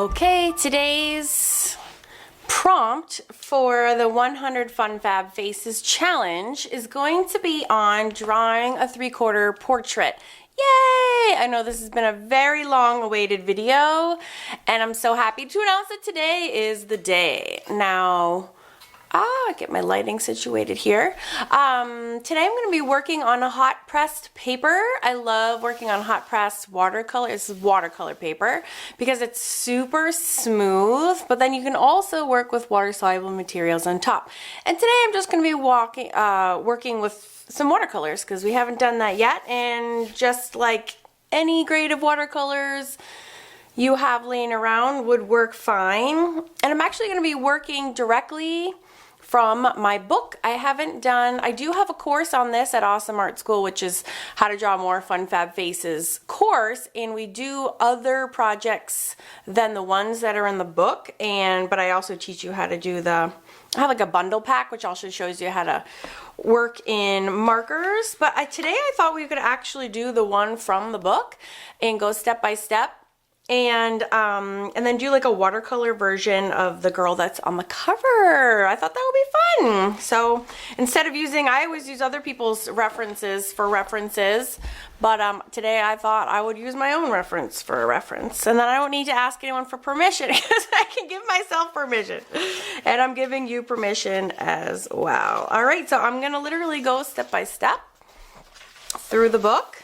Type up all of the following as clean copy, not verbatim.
Okay, today's prompt for the 100 Fun Fab Faces challenge is going to be on drawing a 3/4 portrait. Yay! I know this has been a very long awaited video, and I'm so happy to announce that today is the day. Now, get my lighting situated here. Today I'm going to be working on a hot pressed paper. I love working on hot pressed watercolor. This is watercolor paper because it's super smooth, but then you can also work with water soluble materials on top. And today I'm just going to be working with some watercolors because we haven't done that yet. And just like any grade of watercolors you have laying around would work fine. And I'm actually going to be working directly from my book. I do have a course on this at Awesome Art School, which is How to Draw More Fun Fab Faces course, and we do other projects than the ones that are in the book, but I also teach you how to do I have like a bundle pack, which also shows you how to work in markers. But today I thought we could actually do the one from the book and go step by step. And then do like a watercolor version of the girl that's on the cover. I thought that would be fun. So instead of I always use other people's references for references, but today I thought I would use my own reference for a reference. And then I don't need to ask anyone for permission because I can give myself permission. And I'm giving you permission as well. All right, so I'm gonna literally go step by step through the book.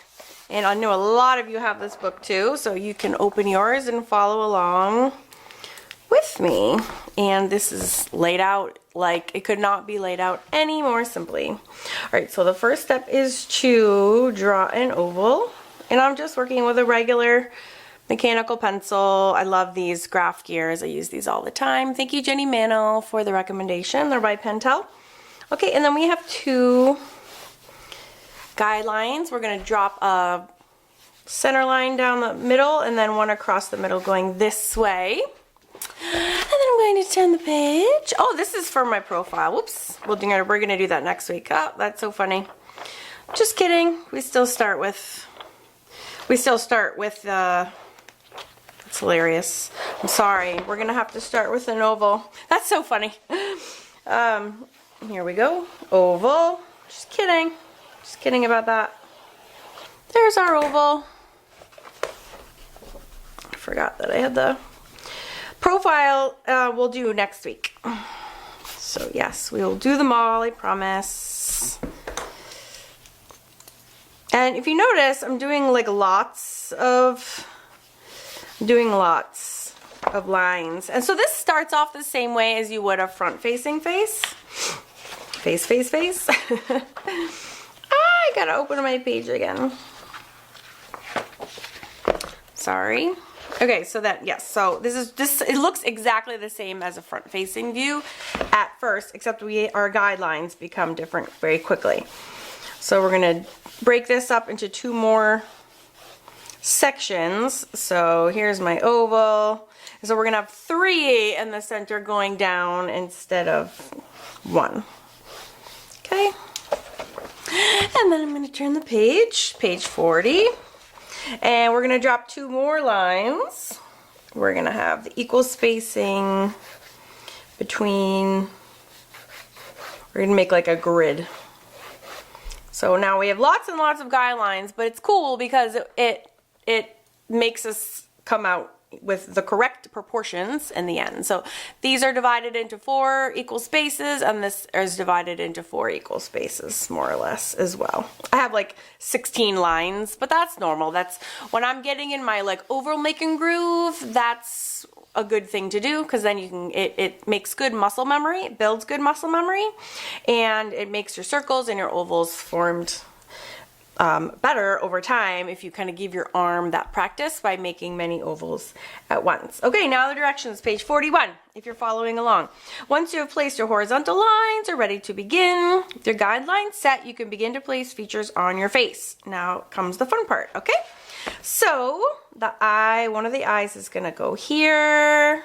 And I know a lot of you have this book too, so you can open yours and follow along with me. And this is laid out like it could not be laid out any more simply. All right, so the first step is to draw an oval. And I'm just working with a regular mechanical pencil. I love these graph gears. I use these all the time. Thank you, Jenny Mano, for the recommendation. They're by Pentel. Okay, and then we have two guidelines. We're going to drop a center line down the middle and then one across the middle going this way. And then I'm going to turn the page. Oh, this is for my profile. Whoops. We're going to do that next week. Oh, that's so funny. Just kidding. We still start with it's hilarious. I'm sorry. We're going to have to start with an oval. That's so funny. Here we go. Oval. Just kidding. Just kidding about that. There's our oval. I forgot that I had the profile. We'll do next week. So yes, we will do them all, I promise. And if you notice, I'm doing like lots of lines. And so this starts off the same way as you would a front-facing face. Face. I gotta open my page again. Sorry. Okay, so so this it looks exactly the same as a front-facing view at first, except our guidelines become different very quickly. So we're gonna break this up into two more sections. So here's my oval. So we're gonna have 3 in the center going down instead of 1. Okay. And then I'm going to turn the page 40, and we're going to drop 2 more lines. We're going to have the equal spacing between, we're going to make like a grid. So now we have lots and lots of guidelines, but it's cool because it makes us come out with the correct proportions in the end. So these are divided into 4 equal spaces, and this is divided into 4 equal spaces, more or less, as well. I have like 16 lines, but that's normal. That's when I'm getting in my like oval making groove. That's a good thing to do because then you can it makes good muscle memory. It builds good muscle memory, and it makes your circles and your ovals formed better over time if you kind of give your arm that practice by making many ovals at once. Okay, now the directions, page 41, if you're following along. Once you have placed your horizontal lines, are ready to begin. With your guidelines set, you can begin to place features on your face. Now comes the fun part, okay? So one of the eyes is gonna go here.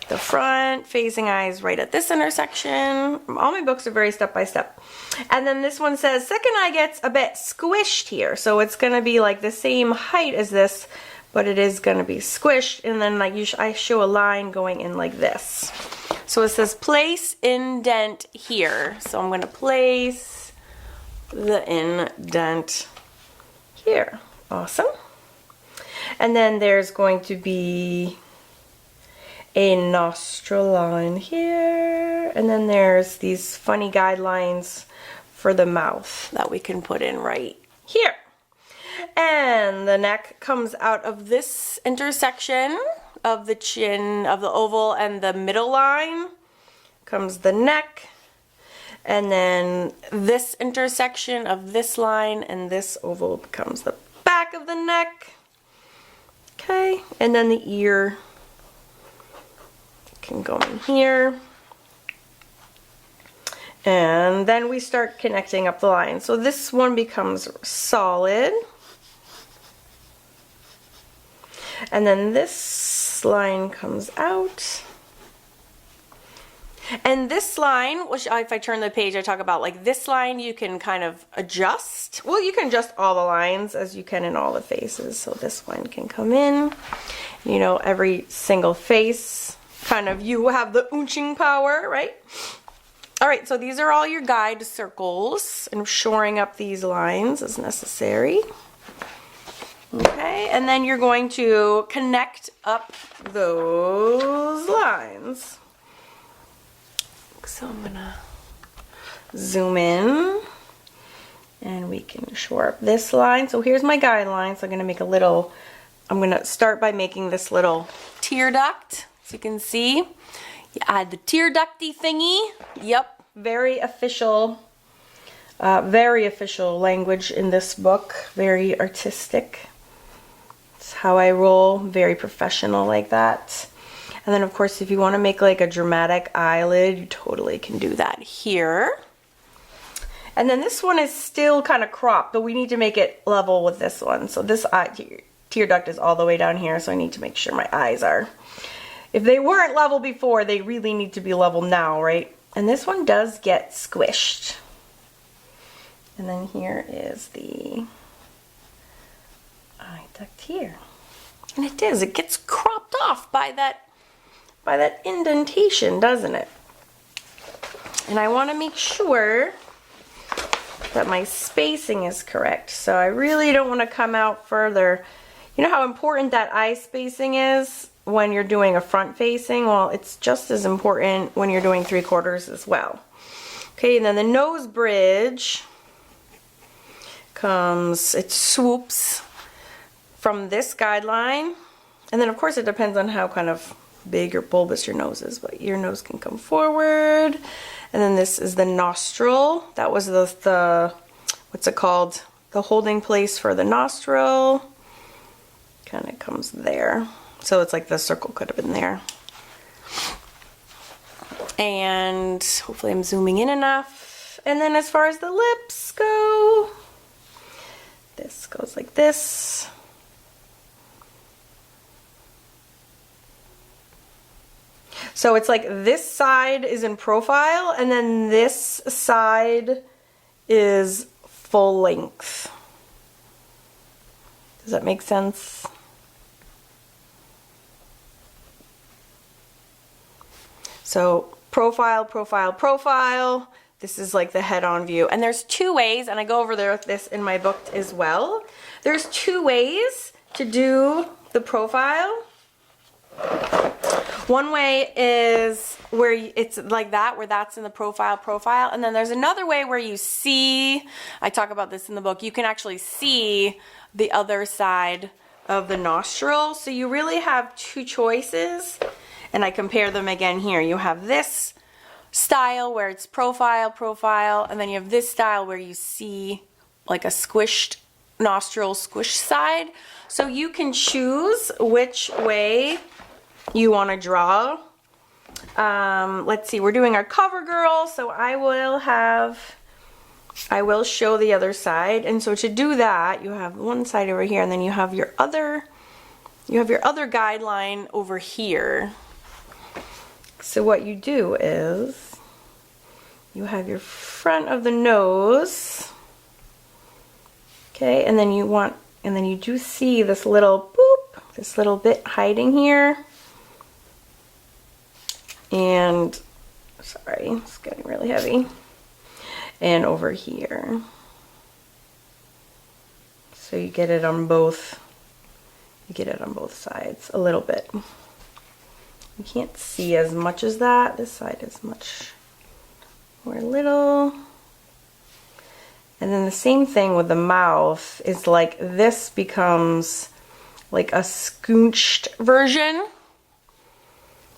The front facing eye is right at this intersection. All my books are very step by step. And then this one says second eye gets a bit squished here. So it's going to be like the same height as this, but it is going to be squished, and then like I show a line going in like this. So it says place indent here. So I'm going to place the indent here. Awesome. And then there's going to be a nostril line here, and then there's these funny guidelines for the mouth that we can put in right here. And the neck comes out of this intersection of the chin, of the oval, and the middle line comes the neck, and then this intersection of this line and this oval becomes the back of the neck. Okay, and then the ear can go in here. And then we start connecting up the line. So this one becomes solid. And then this line comes out. And this line, which if I turn the page, I talk about like this line you can kind of adjust. Well, you can adjust all the lines as you can in all the faces. So this one can come in. You know, every single face, kind of, you have the oonching power, right? All right, so these are all your guide circles, and shoring up these lines is necessary. Okay, and then you're going to connect up those lines. So I'm gonna zoom in, and we can shore up this line. So here's my guideline. So I'm gonna make a little, I'm gonna start by making this little tear duct. So you can see, you add the tear ducty thingy. Yep, very official language in this book. Very artistic. It's how I roll, very professional like that. And then of course, if you want to make like a dramatic eyelid, you totally can do that here. And then this one is still kind of cropped, but we need to make it level with this one. So this tear duct is all the way down here, so I need to make sure my eyes are, if they weren't level before, they really need to be level now, right? And this one does get squished. And then here is the eye duct here. And it is, it gets cropped off by that indentation, doesn't it? And I want to make sure that my spacing is correct. So I really don't want to come out further. You know how important that eye spacing is when you're doing a front facing? Well, it's just as important when you're doing 3/4 as well. Okay, and then the nose bridge comes, it swoops from this guideline. And then of course it depends on how kind of big or bulbous your nose is, but your nose can come forward. And then this is the nostril. That was the what's it called? The holding place for the nostril. Kind of comes there. So it's like the circle could have been there. And hopefully I'm zooming in enough. And then as far as the lips go, this goes like this. So it's like this side is in profile, and then this side is full length. Does that make sense? So profile, profile, profile. This is like the head-on view. And there's two ways, and I go over there with this in my book as well. There's two ways to do the profile. One way is where it's like that, where that's in the profile, and then there's another way where you see, I talk about this in the book, you can actually see the other side of the nostril. So you really have two choices, and I compare them again here. You have this style where it's profile, profile, and then you have this style where you see like a squished nostril, squish side. So you can choose which way you want to draw. Let's see, we're doing our cover girl, so I will show the other side. And so to do that, you have one side over here, and then you have your other guideline over here. So what you do is you have your front of the nose, okay, and then you do see this little boop this little bit hiding here. And, sorry, it's getting really heavy. And over here. So you get it on both, sides a little bit. You can't see as much as that. This side is much more little. And then the same thing with the mouth is like this becomes like a scoonched version.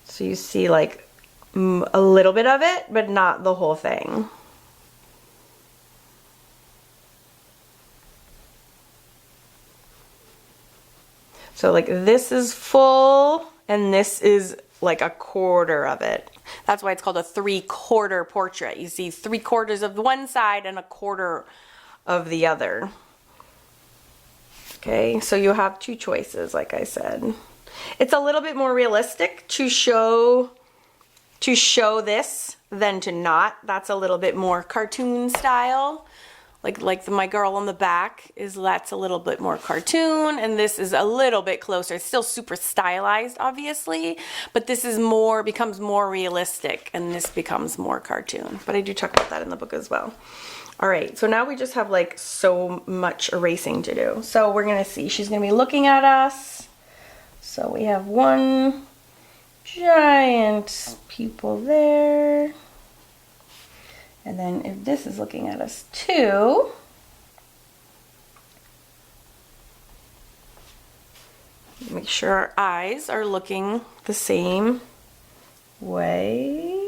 So you see like a little bit of it, but not the whole thing. So like this is full and this is like a quarter of it. That's why it's called a 3/4 portrait. You see 3/4 of the one side and a quarter of the other. Okay, so you have two choices, like I said. It's a little bit more realistic to show this than to not. That's a little bit more cartoon style. Like my girl on the back that's a little bit more cartoon, and this is a little bit closer. It's still super stylized, obviously, but this is becomes more realistic, and this becomes more cartoon. But I do talk about that in the book as well. All right, so now we just have like so much erasing to do. So we're gonna see, she's gonna be looking at us. So we have one giant pupil there. And then if this is looking at us too, make sure our eyes are looking the same way.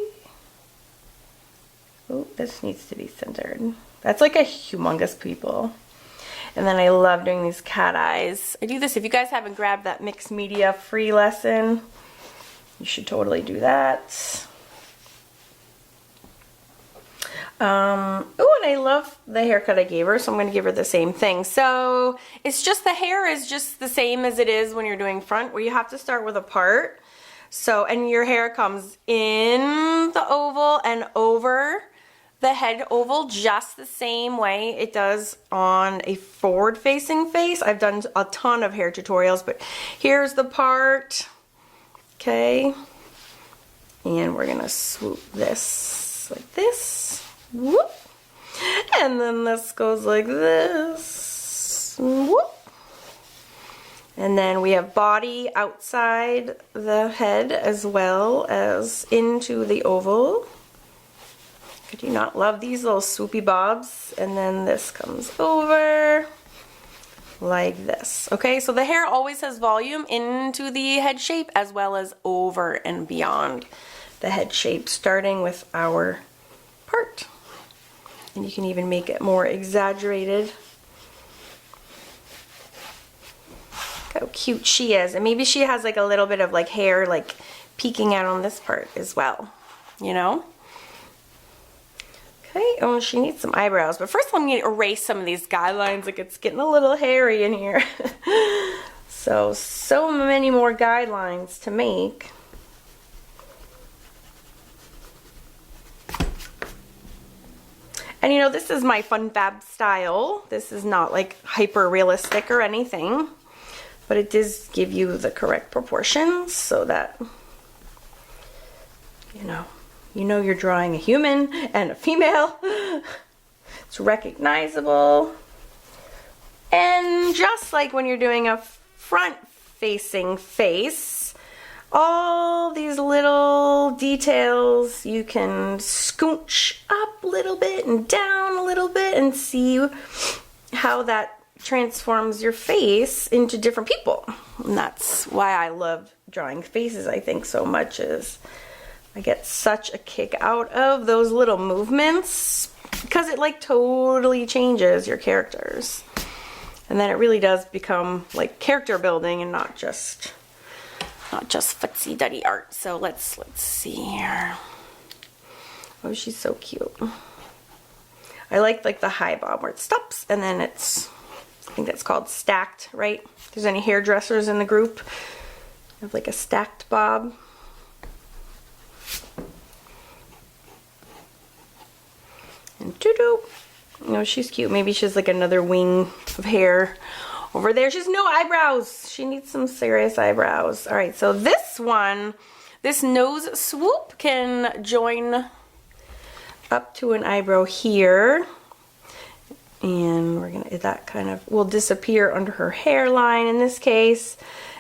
Oh, this needs to be centered. That's like a humongous pupil. And then I love doing these cat eyes. I do this, if you guys haven't grabbed that mixed media free lesson, you should totally do that. Oh, and I love the haircut I gave her, so I'm going to give her the same thing. So it's just the hair is just the same as it is when you're doing front, where you have to start with a part. So, and your hair comes in the oval and over the head oval just the same way it does on a forward-facing face. I've done a ton of hair tutorials, but here's the part. Okay. And we're going to swoop this like this. Whoop. And then this goes like this. Whoop. And then we have body outside the head as well as into the oval. I do not love these little swoopy bobs. And then this comes over like this. Okay, so the hair always has volume into the head shape as well as over and beyond the head shape, starting with our part. And you can even make it more exaggerated. Look how cute she is. And maybe she has like a little bit of like hair like peeking out on this part as well, you know? Okay, oh, she needs some eyebrows. But first let me erase some of these guidelines. Like it's getting a little hairy in here. So many more guidelines to make. And you know, this is my fun fab style. This is not like hyper realistic or anything, but it does give you the correct proportions so that you know you're drawing a human and a female. It's recognizable. And just like when you're doing a front facing face, all these little details you can scooch up a little bit and down a little bit and see how that transforms your face into different people. And that's why I love drawing faces, I think, so much, is I get such a kick out of those little movements because it like totally changes your characters. And then it really does become like character building and not just futsy-duddy art. So let's see here. Oh, she's so cute. I like the high bob where it stops and then it's, I think that's called stacked, right? If there's any hairdressers in the group, I have like a stacked bob. And doo-doo. You know, she's cute. Maybe she's like another wing of hair over there. She has no eyebrows. She needs some serious eyebrows. All right, so this one, this nose swoop can join up to an eyebrow here. And we're gonna, that kind of will disappear under her hairline in this case.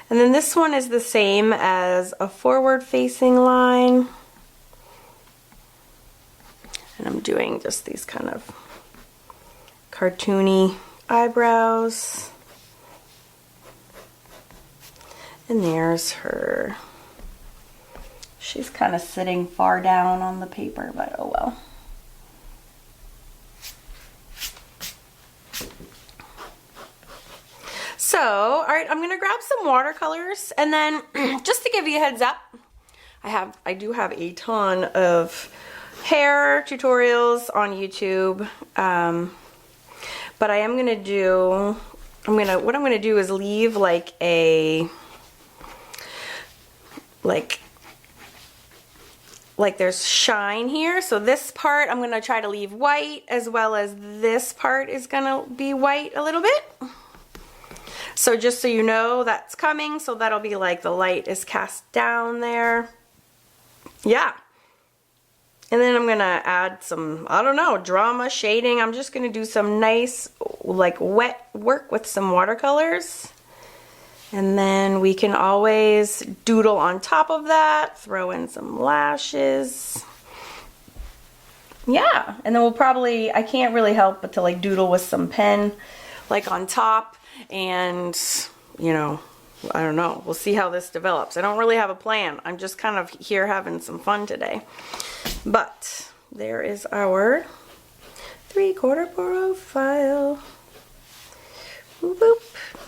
And then this one is the same as a forward facing line. And I'm doing just these kind of cartoony eyebrows. And there's her. She's kind of sitting far down on the paper, but oh well. So, all right, I'm gonna grab some watercolors, and then just to give you a heads up, I do have a ton of hair tutorials on YouTube, but I am gonna do, what I'm gonna do is leave like a, like there's shine here, so this part I'm gonna try to leave white, as well as this part is gonna be white a little bit. So just so you know, that's coming, so that'll be like the light is cast down there. Yeah. And then I'm gonna add some, I don't know, drama, shading. I'm just gonna do some nice, like, wet work with some watercolors. And then we can always doodle on top of that, throw in some lashes. Yeah, and then we'll probably, I can't really help but to like doodle with some pen, like on top. And, you know, I don't know. We'll see how this develops. I don't really have a plan. I'm just kind of here having some fun today. But there is our 3/4 profile. Boop, boop,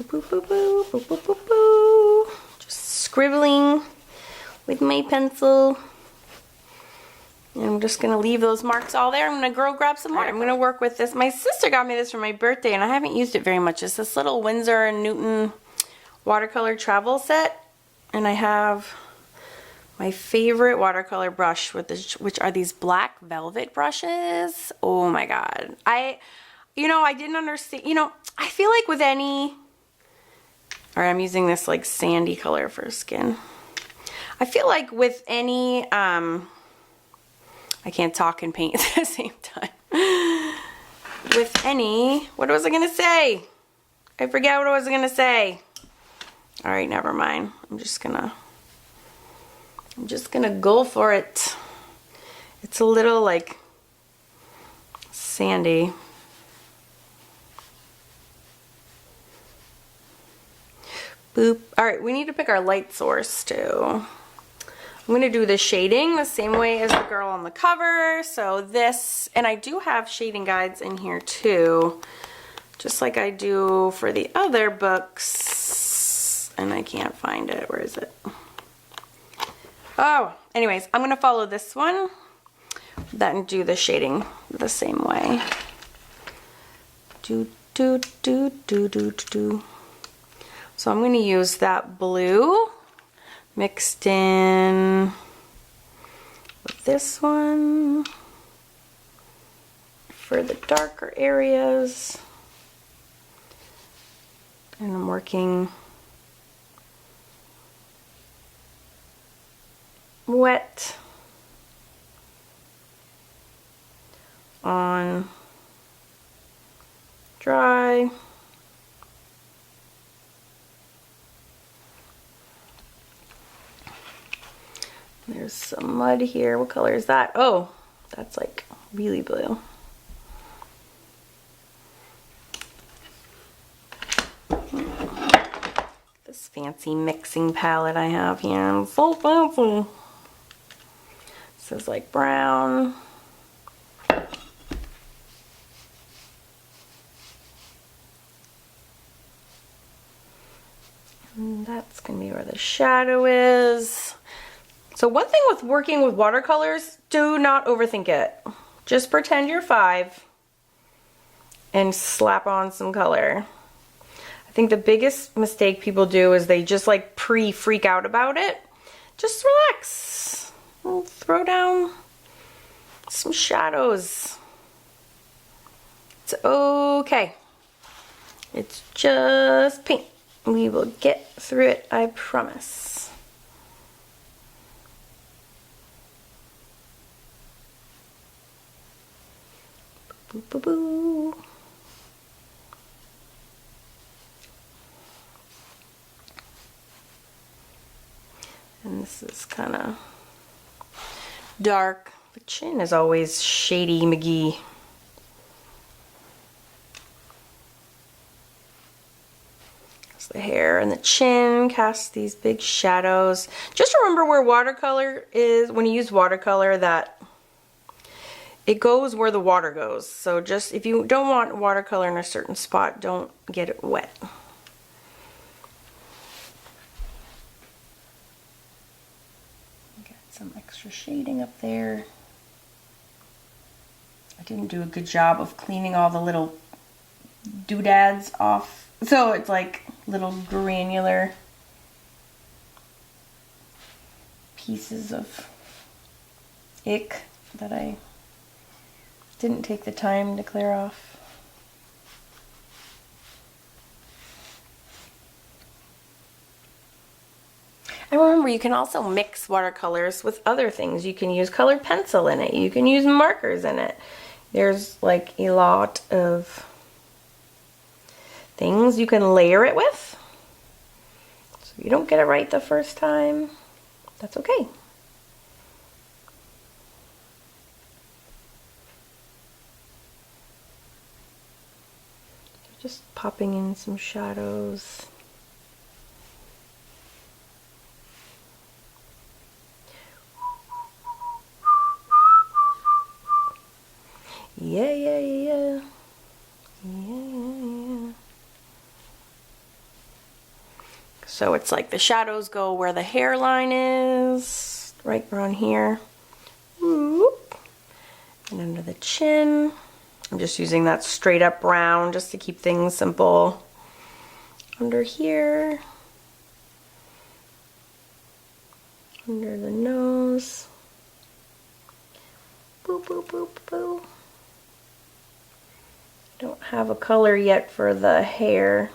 boop, boop, boop, boop, boop, boop, boop. Just scribbling with my pencil. And I'm just gonna leave those marks all there. I'm gonna go grab some more. I'm gonna work with this. My sister got me this for my birthday, and I haven't used it very much. It's this little Winsor & Newton watercolor travel set, and I have my favorite watercolor brush with this, which are these black velvet brushes. Oh my god! I didn't understand. You know, I feel like with any, or I'm using this like sandy color for skin. I feel like with any I can't talk and paint at the same time. With any, what was I gonna say? I forget what I was gonna say. All right, never mind. I'm just gonna go for it. It's a little like sandy. Boop. All right, we need to pick our light source too. I'm going to do the shading the same way as the girl on the cover. So this, and I do have shading guides in here too, just like I do for the other books. And I can't find it. Where is it? Oh, anyways, I'm going to follow this one, then do the shading the same way. Do, do, do, do, do, do. So I'm going to use that blue mixed in with this one for the darker areas. And I'm working wet on dry. There's some mud here. What color is that? Oh, that's like really blue. This fancy mixing palette I have here. I'm so fancy. This is like brown. And that's gonna be where the shadow is. So one thing with working with watercolors, do not overthink it. Just pretend you're 5 and slap on some color. I think the biggest mistake people do is they just like freak out about it. Just relax. We'll throw down some shadows. It's okay. It's just paint. We will get through it, I promise. Boo, boo, boo. And this is kind of dark. The chin is always shady McGee. That's the hair and the chin casts these big shadows. Just remember where watercolor is, when you use watercolor, that it goes where the water goes. So just, if you don't want watercolor in a certain spot, don't get it wet. Get some extra shading up there. I didn't do a good job of cleaning all the little doodads off. So it's like little granular pieces of ick that I didn't take the time to clear off. And remember, you can also mix watercolors with other things. You can use colored pencil in it. You can use markers in it. There's like a lot of things you can layer it with. So if you don't get it right the first time, that's okay. Just popping in some shadows. Yeah, yeah, yeah. Yeah. So it's like the shadows go where the hairline is, right around here. Whoop. And under the chin. I'm just using that straight up brown just to keep things simple. Under here. Under the nose. Boop, boop, boop, boop. Don't have a color yet for the hair.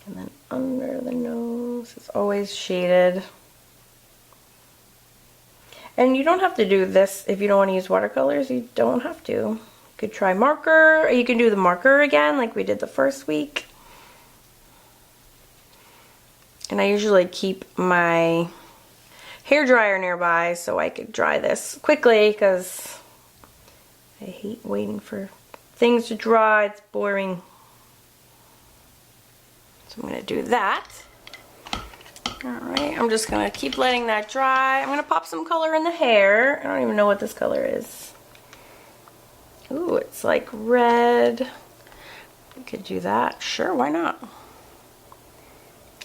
And then under the nose, it's always shaded. And you don't have to do this if you don't want to use watercolors. You don't have to. You could try marker, or you can do the marker again like we did the first week. And I usually keep my hair dryer nearby so I could dry this quickly because I hate waiting for things to dry. It's boring. So I'm going to do that. Alright, I'm just going to keep letting that dry. I'm going to pop some color in the hair. I don't even know what this color is. Ooh, it's like red. We could do that. Sure, why not?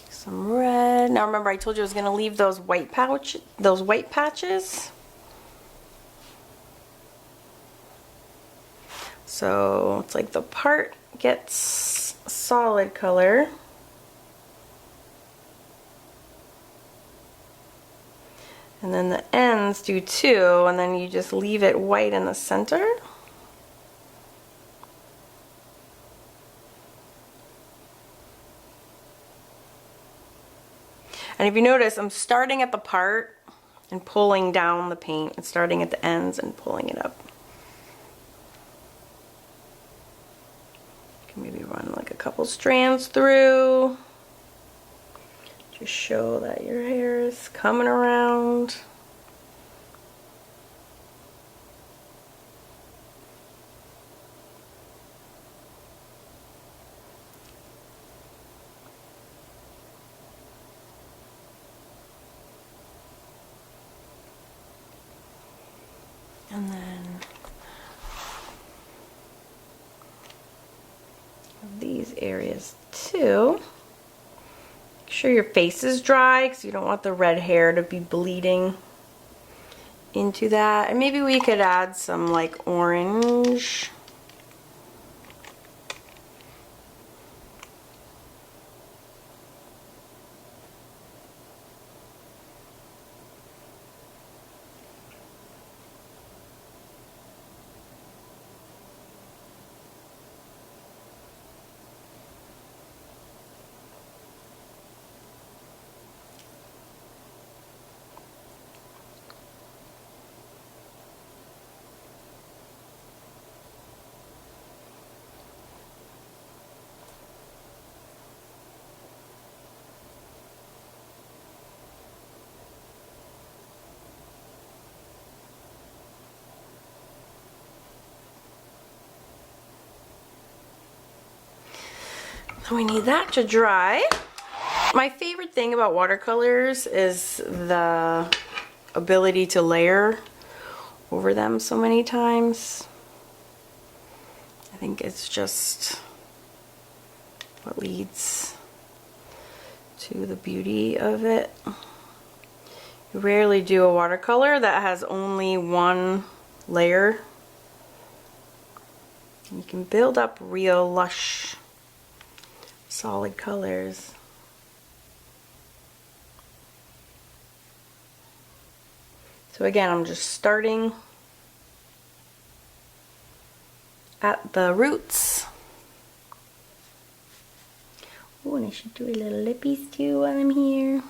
Some red. Now remember, I told you I was going to leave those white patches. So it's like the part gets solid color. And then the ends do too, and then you just leave it white in the center. And if you notice, I'm starting at the part and pulling down the paint, and starting at the ends and pulling it up. You can maybe run like a couple strands through. Just show that your hair is coming around. And then these areas too. Make sure your face is dry because you don't want the red hair to be bleeding into that. And maybe we could add some like orange. So we need that to dry. My favorite thing about watercolors is the ability to layer over them so many times. I think it's just what leads to the beauty of it. You rarely do a watercolor that has only one layer. You can build up real lush solid colors. So again, I'm just starting at the roots. Oh, and I should do a little lippies too while I'm here.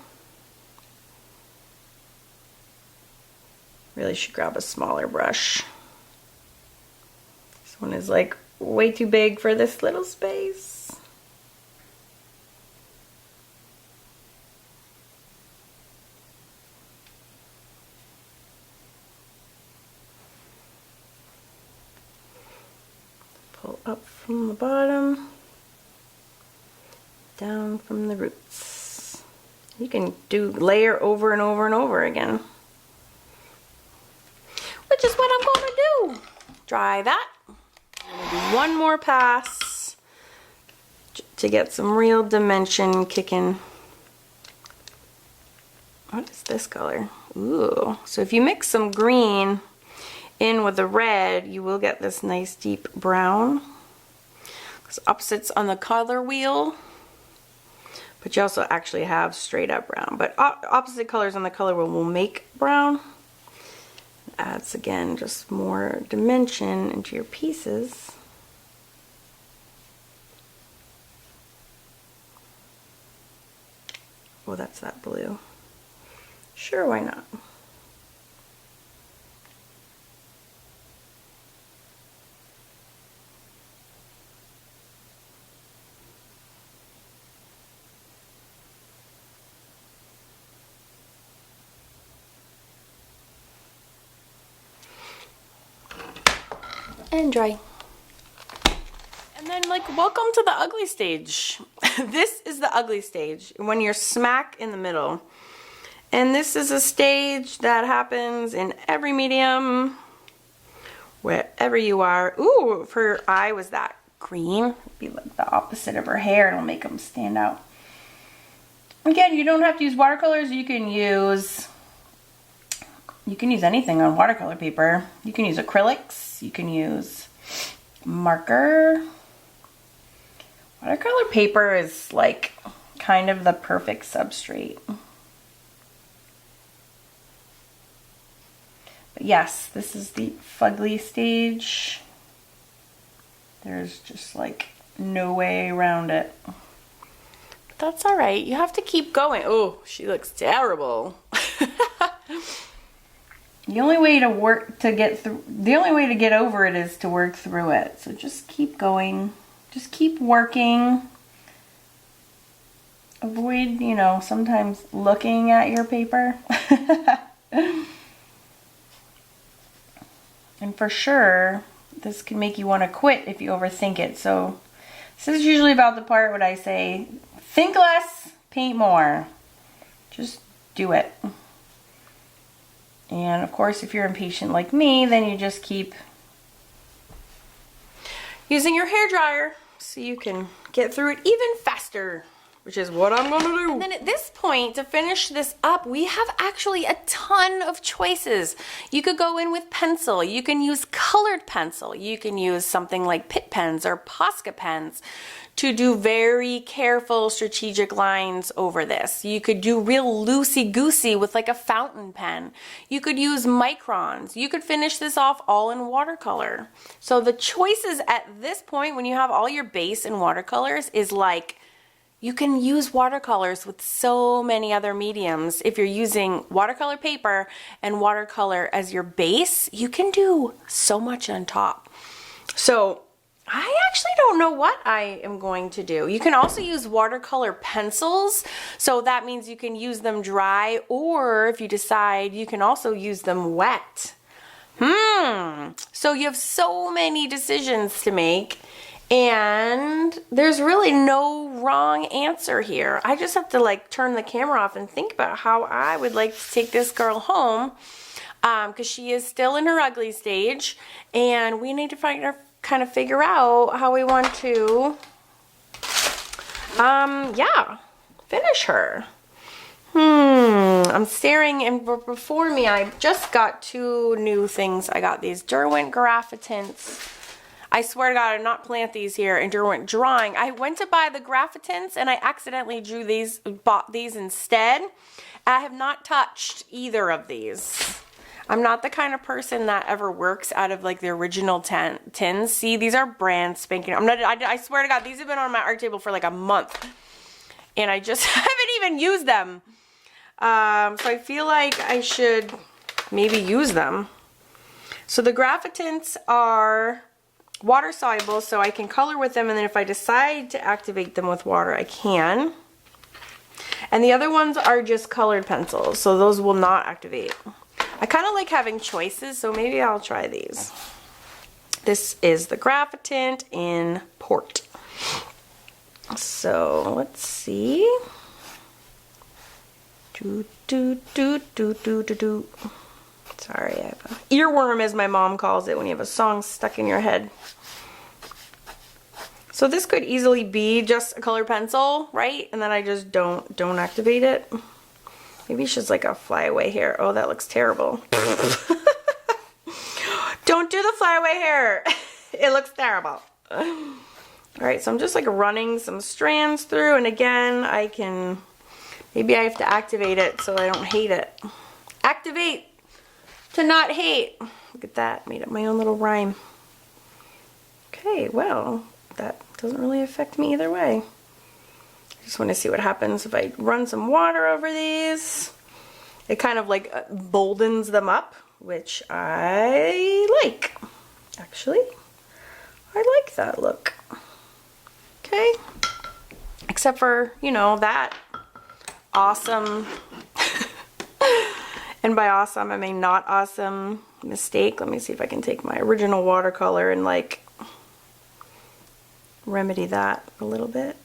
Really should grab a smaller brush. This one is like way too big for this little space. Pull up from the bottom, down from the roots. You can do layer over and over and over again, which is what I'm going to do. Dry that. I'm going to do one more pass to get some real dimension kicking. What is this color? Ooh, so if you mix some green in with the red, you will get this nice deep brown. Because opposites on the color wheel, but you also actually have straight up brown. But opposite colors on the color wheel will make brown. It adds again just more dimension into your pieces. Oh, that's that blue. Sure, why not? And dry. And then, like, welcome to the ugly stage. This is the ugly stage, when you're smack in the middle. And this is a stage that happens in every medium, wherever you are. Ooh, if her eye was that green, it'd be like the opposite of her hair. It'll make them stand out. Again, you don't have to use watercolors. You can use anything on watercolor paper. You can use acrylics. You can use marker. Watercolor paper is like kind of the perfect substrate. But yes, this is the fugly stage. There's just like no way around it. But that's all right. You have to keep going. Oh, she looks terrible. The only way to get over it is to work through it. So just keep going. Just keep working. Avoid, sometimes looking at your paper. And for sure, this can make you want to quit if you overthink it. So this is usually about the part when I say, think less, paint more. Just do it. And of course, if you're impatient like me, then you just keep using your hairdryer so you can get through it even faster, which is what I'm gonna do. And then at this point, to finish this up, we have actually a ton of choices. You could go in with pencil, you can use colored pencil, you can use something like Pitt pens or Posca pens to do very careful strategic lines over this. You could do real loosey-goosey with like a fountain pen. You could use microns. You could finish this off all in watercolor. So the choices at this point, when you have all your base in watercolors, is like, you can use watercolors with so many other mediums. If you're using watercolor paper and watercolor as your base, you can do so much on top. So I actually don't know what I am going to do. You can also use watercolor pencils. So that means you can use them dry, or if you decide, you can also use them wet. So you have so many decisions to make. And there's really no wrong answer here. I just have to like turn the camera off and think about how I would like to take this girl home, because she is still in her ugly stage, and we need to kind of figure out how we want to, yeah, finish her. I'm staring, and before me, I just got 2 new things. I got these Derwent Graphitints. I swear to God, I did not plant these here in Derwent Drawing. I went to buy the Graphitints, and I accidentally bought these instead. I have not touched either of these. I'm not the kind of person that ever works out of like the original tins. See, these are brand spanking. I swear to God, these have been on my art table for like a month, and I just haven't even used them. So I feel like I should maybe use them. So the Graphitints are water soluble, so I can color with them, and then if I decide to activate them with water, I can. And the other ones are just colored pencils, so those will not activate. I kind of like having choices, so maybe I'll try these. This is the Graphitint in Port. So let's see. Sorry, I have an earworm, as my mom calls it, when you have a song stuck in your head. So this could easily be just a colored pencil, right? And then I just don't activate it. Maybe she's like a flyaway hair. Oh, that looks terrible. Don't do the flyaway hair. It looks terrible. Alright, so I'm just like running some strands through, and again, maybe I have to activate it so I don't hate it. Activate to not hate. Look at that, made up my own little rhyme. Okay, well, that doesn't really affect me either way. I just want to see what happens if I run some water over these. It kind of like boldens them up, which I like. Actually, I like that look. Okay, except for, you know, that awesome, and by awesome I mean not awesome, mistake. Let me see if I can take my original watercolor and like remedy that a little bit.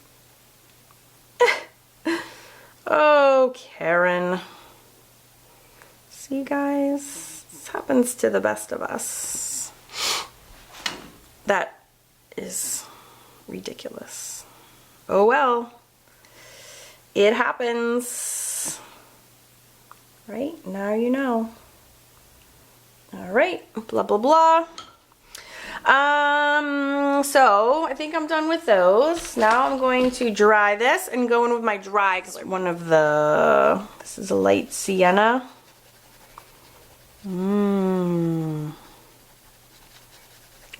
Oh, Karen. See, guys, this happens to the best of us. That is ridiculous. Oh well. It happens. Right? Now you know. Alright. Blah, blah, blah. So I think I'm done with those. Now I'm going to dry this and go in with my dry. This is a light sienna.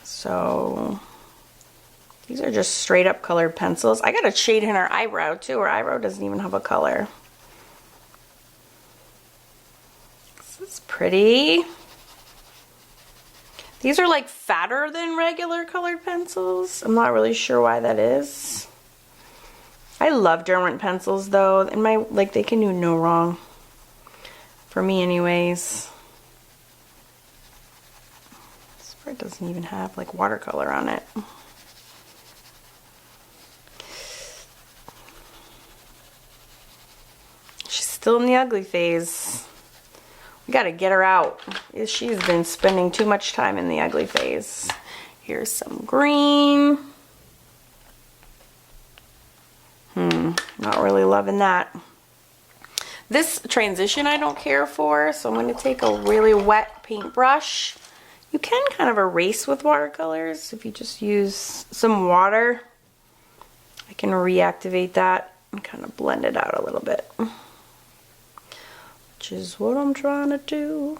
So these are just straight up colored pencils. I got a shade in her eyebrow too. Her eyebrow doesn't even have a color. This is pretty. These are like fatter than regular colored pencils. I'm not really sure why that is. I love Derwent pencils though, and they can do no wrong. For me anyways. This part doesn't even have like watercolor on it. She's still in the ugly phase. We gotta get her out. She's been spending too much time in the ugly phase. Here's some green. Not really loving that. This transition I don't care for, so I'm going to take a really wet paintbrush. You can kind of erase with watercolors if you just use some water. I can reactivate that and kind of blend it out a little bit. Which is what I'm trying to do.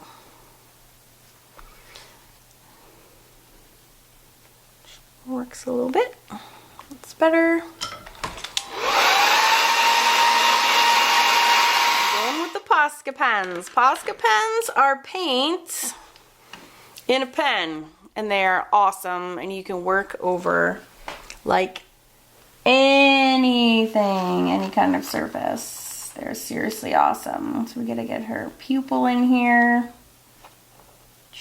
Works a little bit. That's better. Going with the Posca pens. Posca pens are paint in a pen, and they are awesome, and you can work over like anything, any kind of surface. They're seriously awesome. So we gotta get her pupil in here.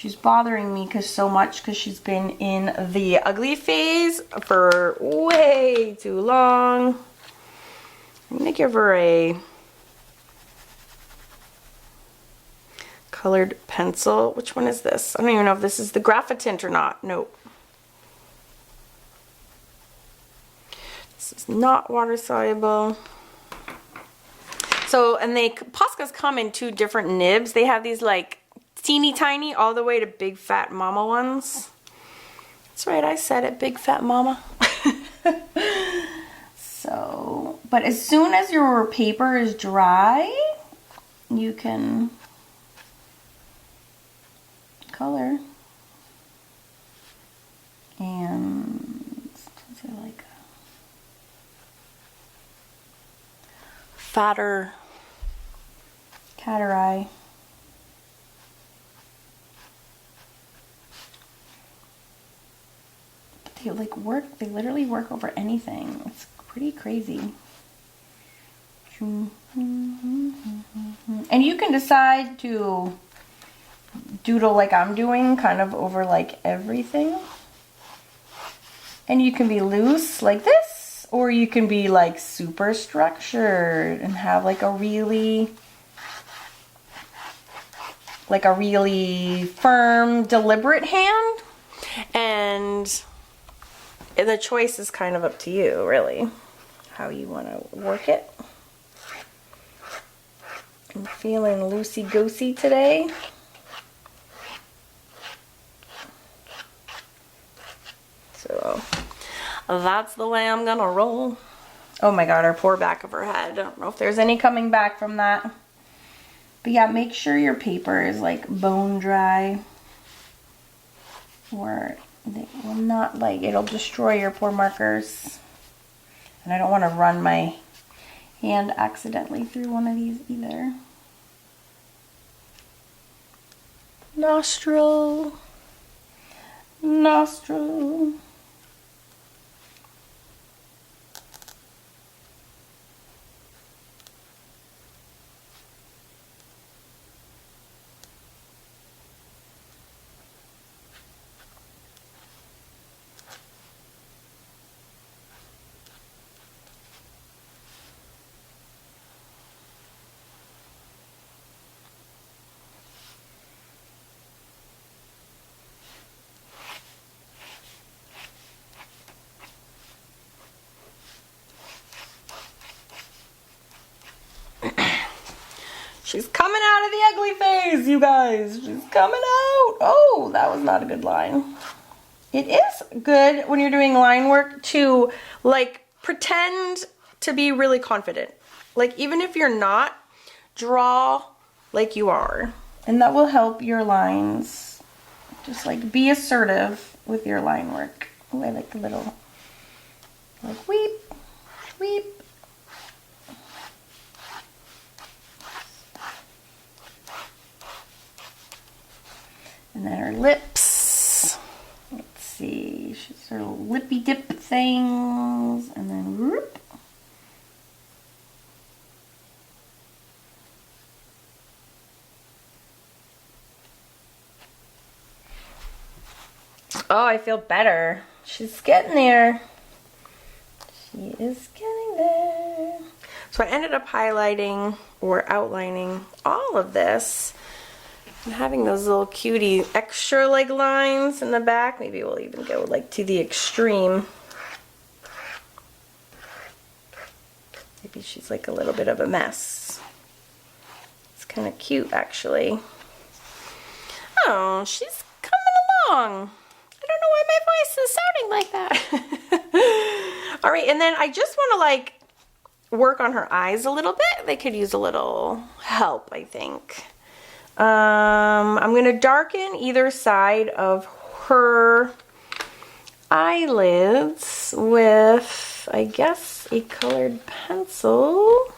She's bothering me so much because she's been in the ugly phase for way too long. I'm gonna give her a colored pencil. Which one is this? I don't even know if this is the Graphitint or not. Nope. This is not water soluble. So, and Poscas come in 2 different nibs. They have these like teeny tiny all the way to big fat mama ones. That's right, I said it, big fat mama. So, but as soon as your paper is dry, you can color. And is it like a fatter catter eye? They like work, they literally work over anything. It's pretty crazy. And you can decide to doodle like I'm doing, kind of over like everything. And you can be loose like this, or you can be like super structured and have like a really firm, deliberate hand. And the choice is kind of up to you, really, how you want to work it. I'm feeling loosey-goosey today. So that's the way I'm gonna roll. Oh my god, her poor back of her head. I don't know if there's any coming back from that. But yeah, make sure your paper is like bone dry, or they will not, like, it'll destroy your poor markers. And I don't want to run my hand accidentally through one of these either. Nostril. Nostril. She's coming out of the ugly phase, you guys. She's coming out. Oh, that was not a good line. It is good when you're doing line work to, like, pretend to be really confident. Like, even if you're not, draw like you are. And that will help your lines. Just, like, be assertive with your line work. Oh, I like the little, like, weep, weep. And then her lips. Let's see. She's her lippy dip things. And then whoop. Oh, I feel better. She's getting there. She is getting there. So I ended up highlighting or outlining all of this. And having those little cutie extra like lines in the back. Maybe we'll even go like to the extreme. Maybe she's like a little bit of a mess. It's kind of cute actually. Oh, she's coming along. I don't know why my voice is sounding like that. All right, and then I just want to like work on her eyes a little bit. They could use a little help, I think. I'm going to darken either side of her eyelids with, I guess, a colored pencil.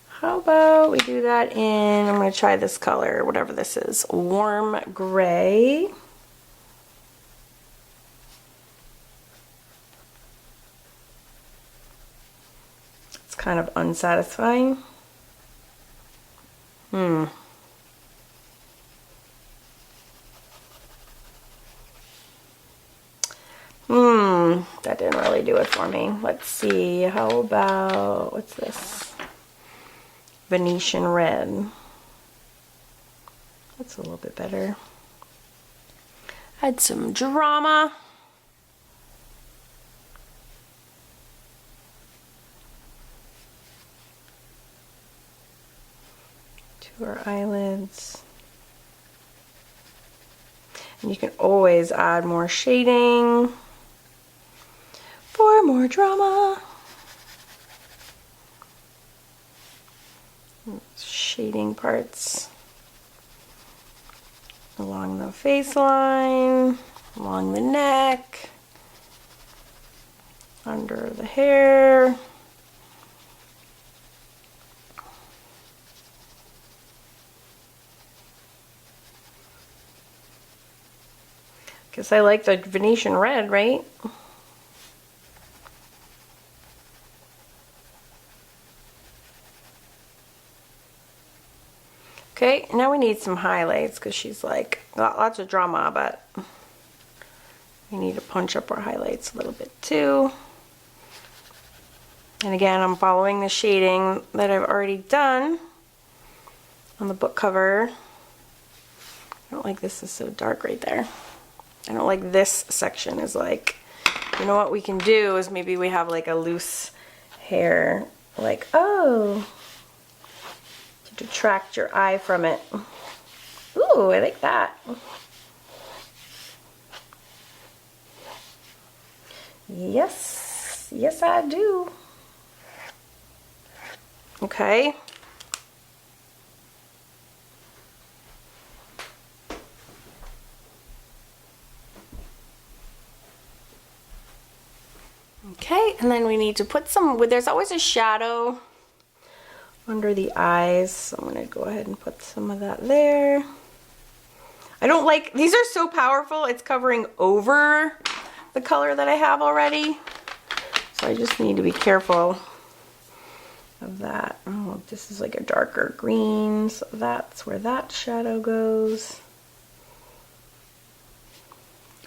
How about we do that in, I'm going to try this color, whatever this is, warm gray. It's kind of unsatisfying. that didn't really do it for me. Let's see, how about, what's this? Venetian red. That's a little bit better. Add some drama. To our eyelids. And you can always add more shading for more drama. Shading parts along the face line, along the neck, under the hair. Guess I like the Venetian red, right? Okay, now we need some highlights because she's like got lots of drama, but we need to punch up our highlights a little bit too. And again, I'm following the shading that I've already done on the book cover. I don't like this is so dark right there. I don't like this section is like, you know what we can do is maybe we have like a loose hair, like, oh, to detract your eye from it. Ooh, I like that. Yes, yes I do. Okay. Okay, and then we need to put some, there's always a shadow under the eyes, so I'm going to go ahead and put some of that there. I don't like, these are so powerful, it's covering over the color that I have already, so I just need to be careful of that. Oh, this is like a darker green, so that's where that shadow goes.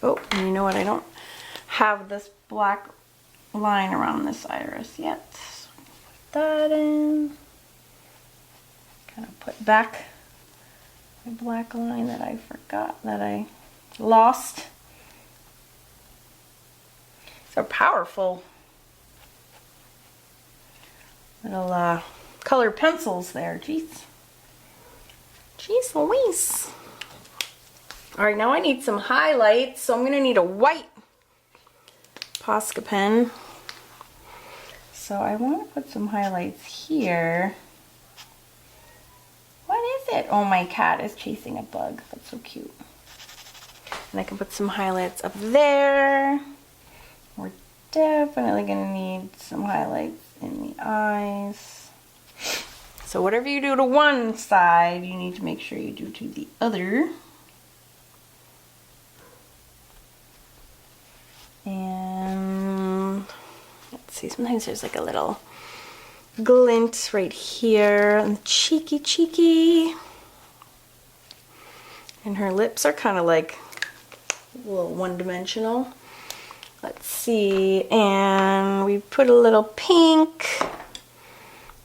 Oh, and you know what, I don't have this black line around this iris yet. So put that in. Kind of put back my black line that I forgot, that I lost. So powerful. Little colored pencils there. Jeez. Jeez Louise. Alright, now I need some highlights, so I'm going to need a white Posca pen. So I want to put some highlights here. What is it? Oh, my cat is chasing a bug. That's so cute. And I can put some highlights up there. We're definitely going to need some highlights in the eyes. So whatever you do to one side, you need to make sure you do to the other. And let's see, sometimes there's like a little glint right here, and cheeky. And her lips are kind of like a little one-dimensional. Let's see, and we put a little pink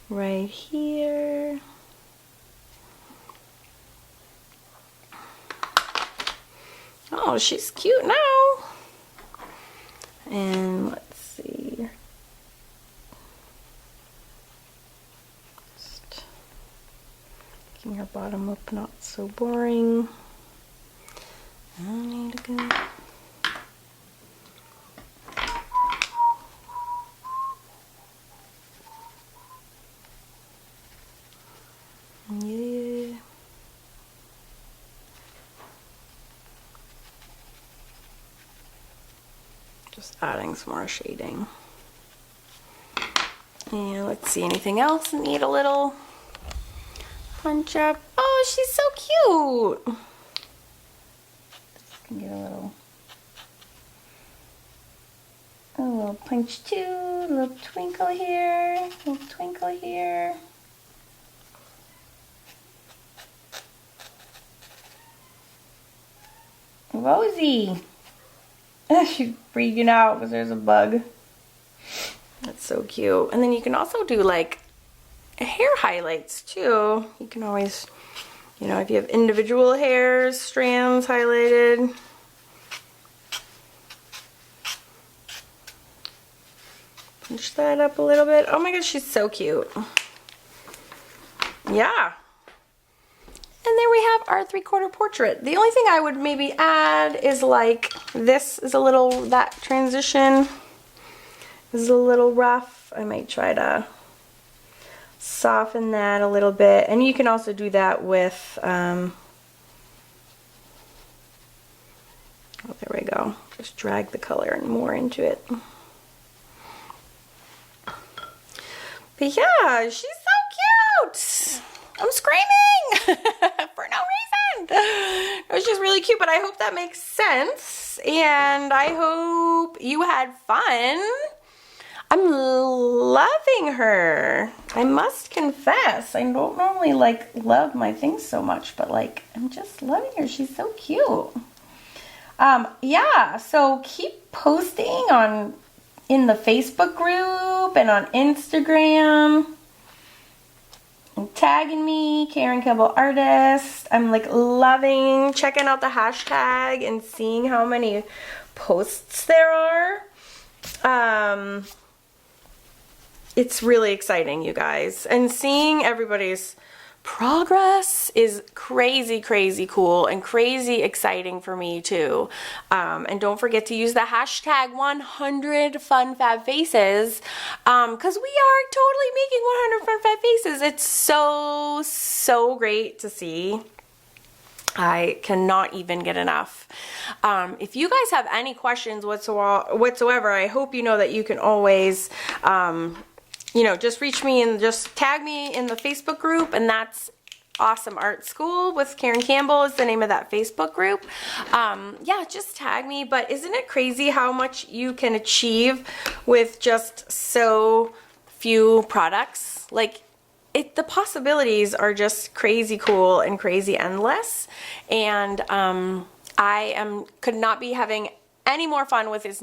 right here. Oh, she's cute now. And let's see. Just making her bottom look not so boring. I need to go. Yeah. Just adding some more shading. And let's see, anything else need a little punch up? Oh, she's so cute. Just can get a little punch too, a little twinkle here, a little twinkle here. Rosie. She's freaking out because there's a bug. That's so cute. And then you can also do like hair highlights too. You can always, you know, if you have individual hairs, strands highlighted. Punch that up a little bit. Oh my gosh, she's so cute. Yeah. And there we have our 3/4 portrait. The only thing I would maybe add is like, this is a little, that transition is a little rough. I might try to soften that a little bit. And you can also do that with, oh, there we go. Just drag the color more into it. But yeah, she's so cute. I'm screaming for no reason. It was just really cute, but I hope that makes sense. And I hope you had fun. I'm loving her. I must confess, I don't normally like love my things so much, but like I'm just loving her. She's so cute. Yeah, so keep posting in the Facebook group and on Instagram. And tagging me, Karen Campbell Artist. I'm like loving checking out the hashtag and seeing how many posts there are. It's really exciting, you guys. And seeing everybody's progress is crazy, crazy cool and crazy exciting for me too. And don't forget to use the hashtag 100funfabfaces because we are totally making 100 fun fab faces. It's so, so great to see. I cannot even get enough. If you guys have any questions whatsoever, I hope you know that you can always you know, just reach me and just tag me in the Facebook group, and that's Awesome Art School with Karen Campbell is the name of that Facebook group. Yeah, just tag me. But isn't it crazy how much you can achieve with just so few products? Like, the possibilities are just crazy cool and crazy endless. And I could not be having any more fun with this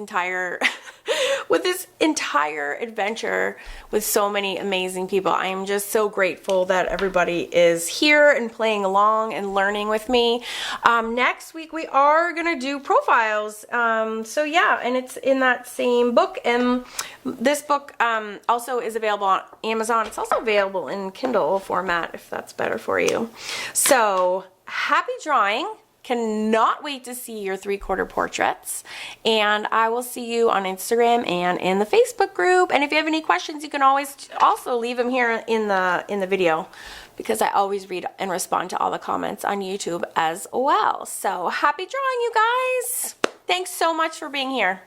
entire adventure with so many amazing people. I am just so grateful that everybody is here and playing along and learning with me. Next week we are gonna do profiles. So yeah, and it's in that same book, and this book also is available on Amazon. It's also available in Kindle format if that's better for you. So happy drawing. Cannot wait to see your 3/4 portraits, and I will see you on Instagram and in the Facebook group. And if you have any questions, you can always also leave them here in the video, because I always read and respond to all the comments on YouTube as well. So happy drawing, you guys. Thanks so much for being here.